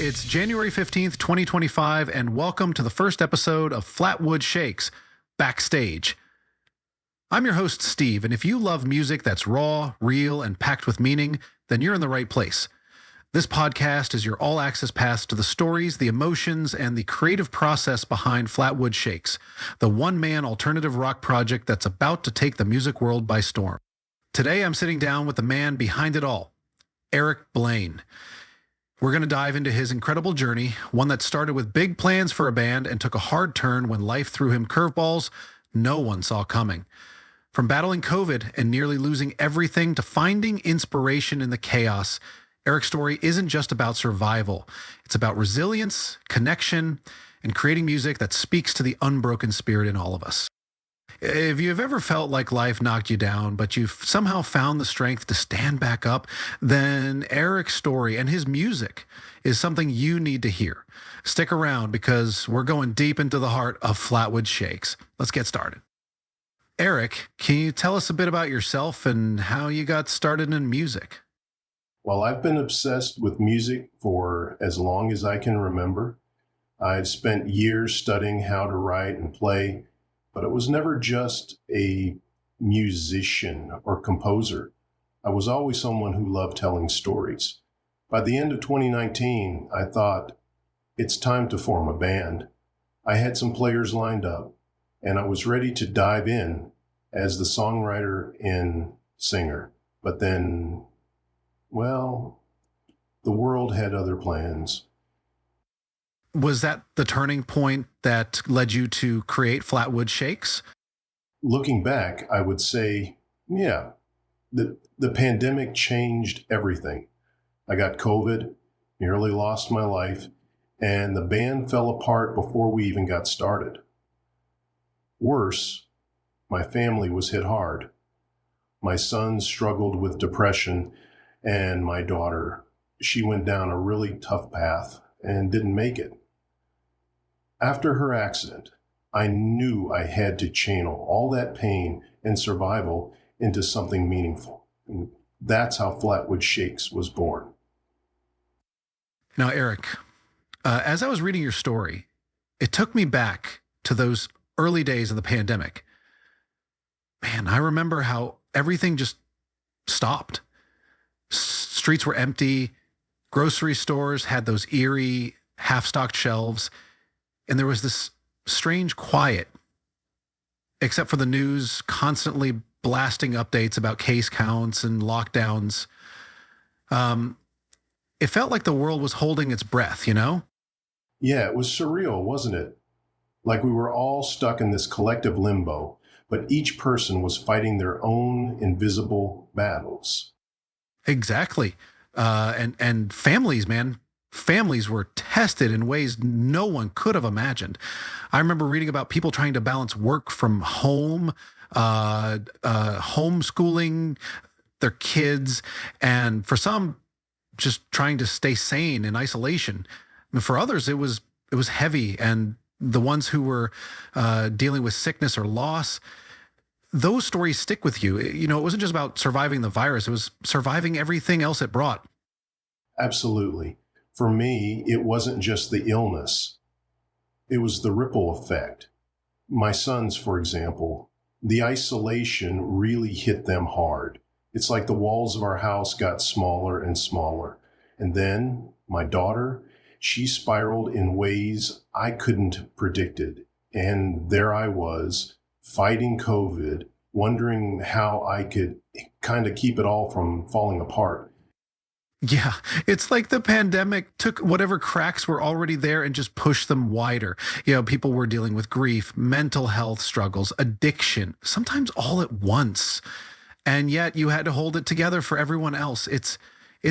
It's January 15th, 2025, and welcome to the first episode of Flatwood Shakes, BackStage. I'm your host, Steve, and if you love music that's raw, real, and packed with meaning, then you're in the right place. This podcast is your all-access pass to the stories, the emotions, and the creative process behind Flatwood Shakes, the one-man alternative rock project that's about to take the music world by storm. Today, I'm sitting down with the man behind it all, Eric Blaine. We're going to dive into his incredible journey, one that started with big plans for a band and took a hard turn when life threw him curveballs no one saw coming. From battling COVID and nearly losing everything to finding inspiration in the chaos, Eric's story isn't just about survival. It's about resilience, connection, and creating music that speaks to the unbroken spirit in all of us. If you've ever felt like life knocked you down, but you've somehow found the strength to stand back up, then Eric's story and his music is something you need to hear. Stick around because we're going deep into the heart of Flatwood Shakes. Let's get started. Eric, can you tell us a bit about yourself and how you got started in music? Well, I've been obsessed with music for as long as I can remember. I've spent years studying how to write and play, but it was never just a musician or composer. I was always someone who loved telling stories. By the end of 2019, I thought, it's time to form a band. I had some players lined up, and I was ready to dive in as the songwriter and singer. But then, well, the world had other plans. Was that the turning point that led you to create Flatwood Shakes? Looking back, I would say, yeah, the pandemic changed everything. I got COVID, nearly lost my life, and the band fell apart before we even got started. Worse, my family was hit hard. My son struggled with depression, and my daughter, she went down a really tough path and didn't make it. After her accident, I knew I had to channel all that pain and survival into something meaningful. And that's how Flatwood Shakes was born. Now, Eric, as I was reading your story, it took me back to those early days of the pandemic. Man, I remember how everything just stopped. Streets were empty. Grocery stores had those eerie, half-stocked shelves. And there was this strange quiet, except for the news constantly blasting updates about case counts and lockdowns. It felt like the world was holding its breath, you know? Yeah, it was surreal, wasn't it? Like we were all stuck in this collective limbo, but each person was fighting their own invisible battles. Exactly. And families, man. Families were tested in ways no one could have imagined. I remember reading about people trying to balance work from home, homeschooling their kids, and for some, just trying to stay sane in isolation. And for others, it was heavy, and the ones who were dealing with sickness or loss, those stories stick with you. You know, it wasn't just about surviving the virus; it was surviving everything else it brought. Absolutely. For me, it wasn't just the illness. It was the ripple effect. My sons, for example, the isolation really hit them hard. It's like the walls of our house got smaller and smaller. And then my daughter, she spiraled in ways I couldn't have predicted. And there I was, fighting COVID, wondering how I could kind of keep it all from falling apart. Yeah, it's like the pandemic took whatever cracks were already there and just pushed them wider. You know, people were dealing with grief, mental health struggles, addiction, sometimes all at once. And yet you had to hold it together for everyone else. It's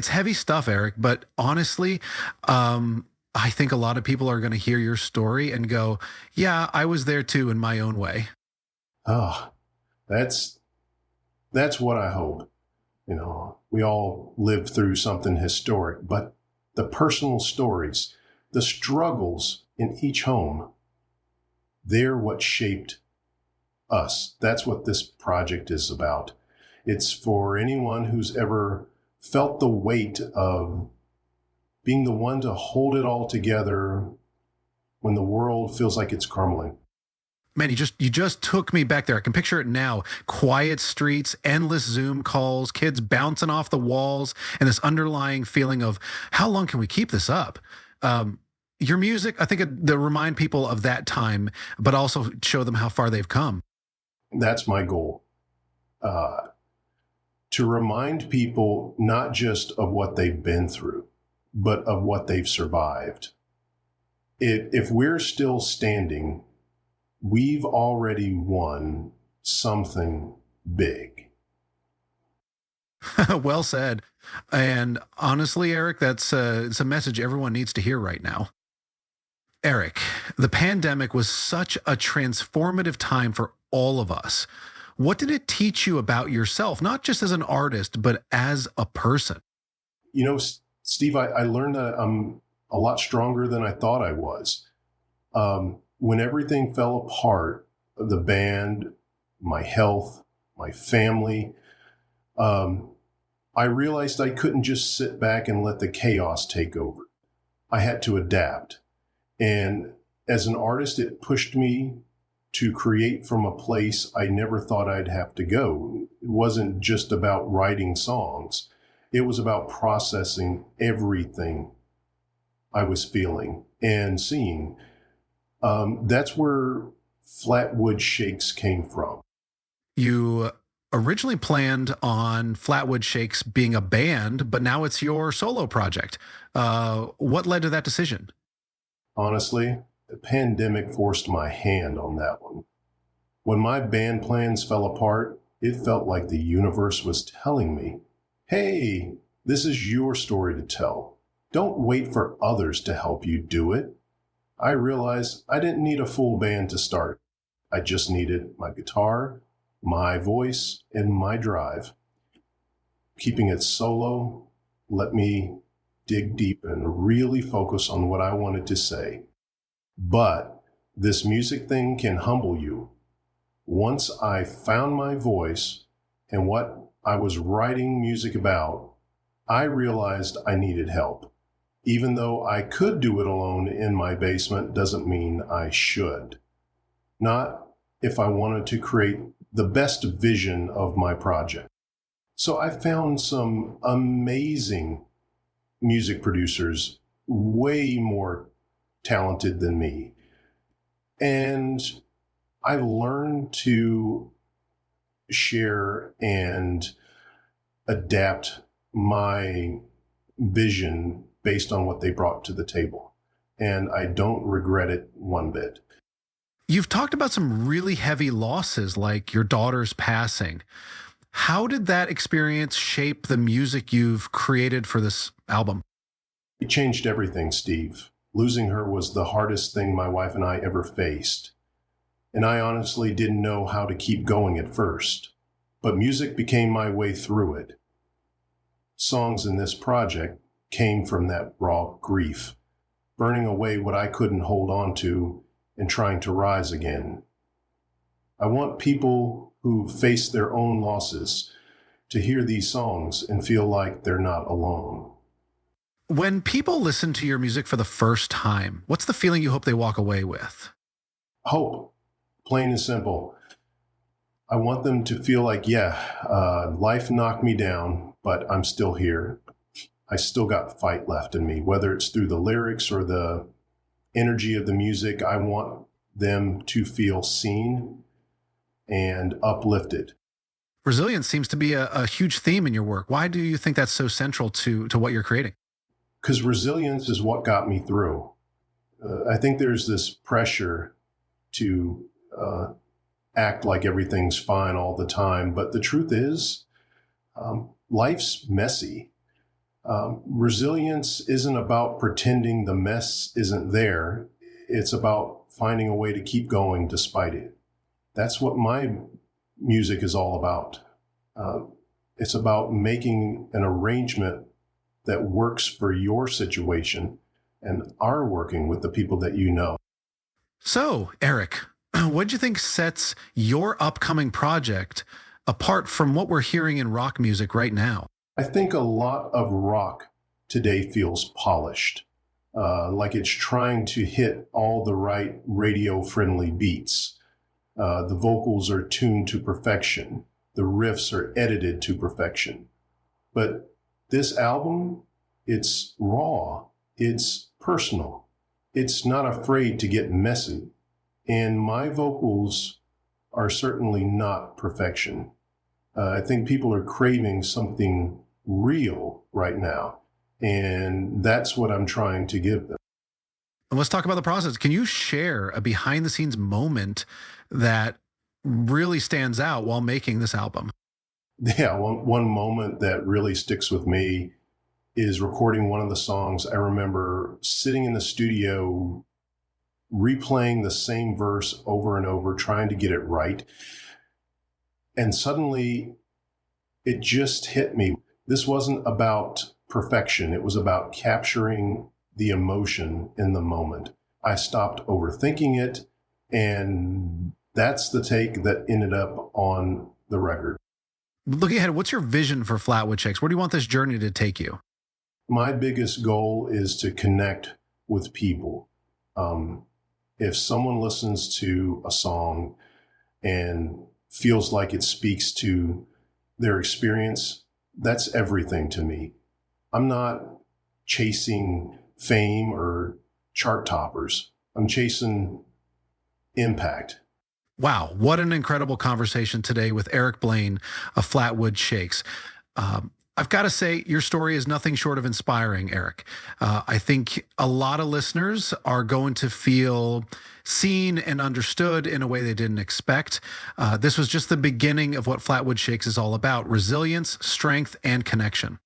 heavy stuff, Eric, but honestly, I think a lot of people are going to hear your story and go, yeah, I was there too in my own way. Oh, that's what I hope. You know, we all lived through something historic, but the personal stories, the struggles in each home, they're what shaped us. That's what this project is about. It's for anyone who's ever felt the weight of being the one to hold it all together when the world feels like it's crumbling. Man, you just took me back there. I can picture it now. Quiet streets, endless Zoom calls, kids bouncing off the walls, and this underlying feeling of how long can we keep this up? Your music, I think, to remind people of that time, but also show them how far they've come. That's my goal. To remind people not just of what they've been through, but of what they've survived. If we're still standing, we've already won something big. Well said. And honestly, Eric, it's a message everyone needs to hear right now. Eric, the pandemic was such a transformative time for all of us. What did it teach you about yourself, not just as an artist, but as a person? You know, Steve, I learned that I'm a lot stronger than I thought I was. When everything fell apart, the band, my health, my family, I realized I couldn't just sit back and let the chaos take over. I had to adapt. And as an artist, it pushed me to create from a place I never thought I'd have to go. It wasn't just about writing songs. It was about processing everything I was feeling and seeing. That's where Flatwood Shakes came from. You originally planned on Flatwood Shakes being a band, but now it's your solo project. What led to that decision? Honestly, the pandemic forced my hand on that one. When my band plans fell apart, it felt like the universe was telling me, hey, this is your story to tell. Don't wait for others to help you do it. I realized I didn't need a full band to start. I just needed my guitar, my voice, and my drive. Keeping it solo let me dig deep and really focus on what I wanted to say. But this music thing can humble you. Once I found my voice and what I was writing music about, I realized I needed help. Even though I could do it alone in my basement doesn't mean I should. Not if I wanted to create the best vision of my project. So I found some amazing music producers, way more talented than me. And I learned to share and adapt my vision based on what they brought to the table. And I don't regret it one bit. You've talked about some really heavy losses, like your daughter's passing. How did that experience shape the music you've created for this album? It changed everything, Steve. Losing her was the hardest thing my wife and I ever faced. And I honestly didn't know how to keep going at first. But music became my way through it. Songs in this project came from that raw grief, burning away what I couldn't hold on to and trying to rise again. I want people who face their own losses to hear these songs and feel like they're not alone. When people listen to your music for the first time, what's the feeling you hope they walk away with? Hope, plain and simple. I want them to feel like, life knocked me down, but I'm still here. I still got fight left in me, whether it's through the lyrics or the energy of the music. I want them to feel seen and uplifted. Resilience seems to be a huge theme in your work. Why do you think that's so central to what you're creating? Because resilience is what got me through. I think there's this pressure to act like everything's fine all the time. But the truth is, life's messy. Resilience isn't about pretending the mess isn't there. It's about finding a way to keep going despite it. That's what my music is all about. It's about making an arrangement that works for your situation and are working with the people that you know. So, Eric, what do you think sets your upcoming project apart from what we're hearing in rock music right now? I think a lot of rock today feels polished, like it's trying to hit all the right radio-friendly beats. The vocals are tuned to perfection. The riffs are edited to perfection. But this album, it's raw, it's personal, it's not afraid to get messy. And my vocals are certainly not perfection. I think people are craving something real right now. And that's what I'm trying to give them. And let's talk about the process. Can you share a behind the scenes moment that really stands out while making this album? Yeah, one moment that really sticks with me is recording one of the songs. I remember sitting in the studio, replaying the same verse over and over, trying to get it right. And suddenly it just hit me. This wasn't about perfection. It was about capturing the emotion in the moment. I stopped overthinking it, and that's the take that ended up on the record. Looking ahead, what's your vision for Flatwood Shakes? Where do you want this journey to take you? My biggest goal is to connect with people. If someone listens to a song and feels like it speaks to their experience, that's everything to me. I'm not chasing fame or chart toppers. I'm chasing impact. Wow, what an incredible conversation today with Eric Blaine of Flatwood Shakes. I've got to say, your story is nothing short of inspiring, Eric. I think a lot of listeners are going to feel seen and understood in a way they didn't expect. This was just the beginning of what Flatwood Shakes is all about: resilience, strength, and connection.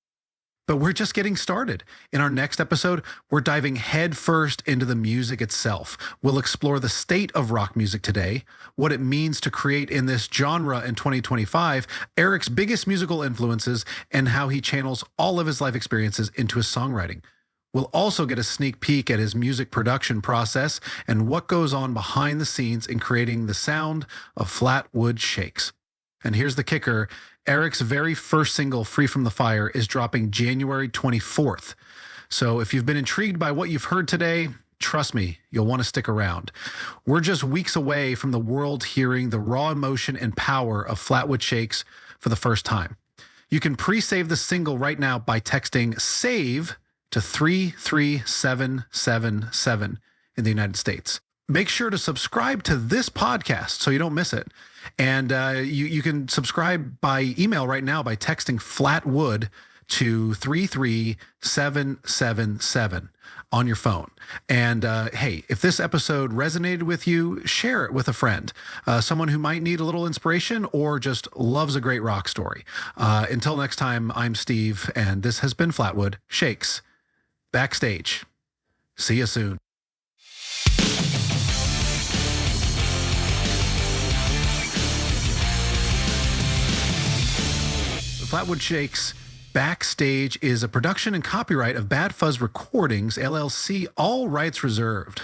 But we're just getting started. In our next episode, we're diving headfirst into the music itself. We'll explore the state of rock music today, what it means to create in this genre in 2025, Eric's biggest musical influences, and how he channels all of his life experiences into his songwriting. We'll also get a sneak peek at his music production process and what goes on behind the scenes in creating the sound of Flatwood Shakes. And here's the kicker: Eric's very first single, Free From the Fire, is dropping January 24th. So if you've been intrigued by what you've heard today, trust me, you'll want to stick around. We're just weeks away from the world hearing the raw emotion and power of Flatwood Shakes for the first time. You can pre-save the single right now by texting SAVE to 33777 in the United States. Make sure to subscribe to this podcast so you don't miss it. And you can subscribe by email right now by texting Flatwood to 33777 on your phone. And hey, if this episode resonated with you, share it with a friend, someone who might need a little inspiration or just loves a great rock story. Until next time, I'm Steve, and this has been Flatwood Shakes. Backstage. See you soon. Flatwood Shakes Backstage is a production and copyright of Bad Fuzz Recordings, LLC, all rights reserved.